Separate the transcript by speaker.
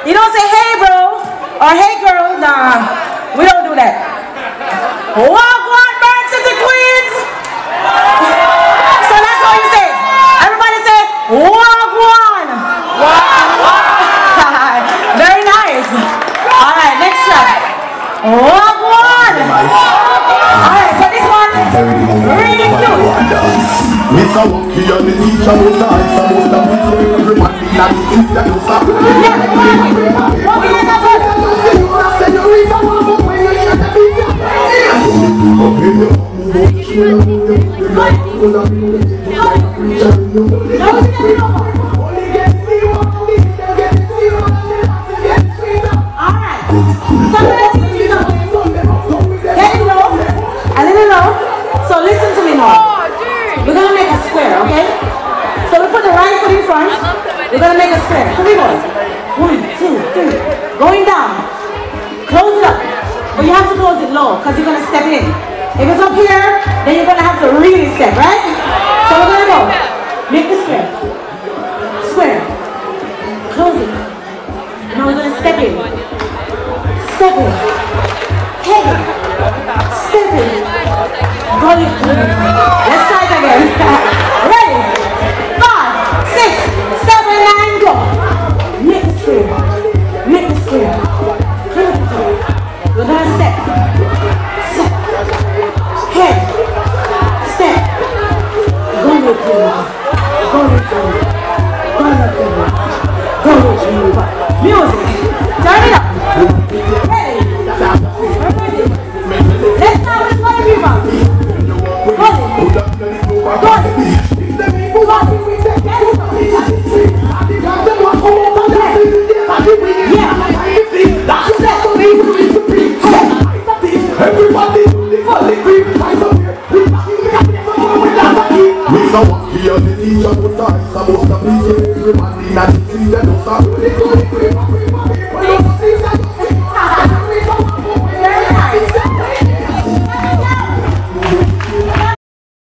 Speaker 1: You don't say hey bro or hey girl. Nah, we don't do that. Wagwan BurnCity Queens. So that's what you say. Everybody say Wagwan. Very nice. All right, next track. Wagwan. All right, so this one really cute.
Speaker 2: Mr. Walkie and the teacher was nice. I must have been everybody and the teacher was happy.
Speaker 1: So listen to me now. We're gonna make a square, okay? So we put the right foot in front. We're gonna make a square. 3 boys. 1, 2, 3. Going down. Close it up. But you have to close it low because you're gonna step in. If it's up here, then you're gonna have to really step, right? So we're gonna go. Make the square. Square. Close it. Now we're gonna step in. Step in. Hey. Step in. Let's try it again. Ready? 5, 6, 7, 9, go. Make the square. Make the square. Close the door. We're gonna step. Step. Head. Step. Go with you. Go with you. Go with you. Go with you. Music. Turn it up. Ready? Ready? Let's start with one of you.
Speaker 2: Everybody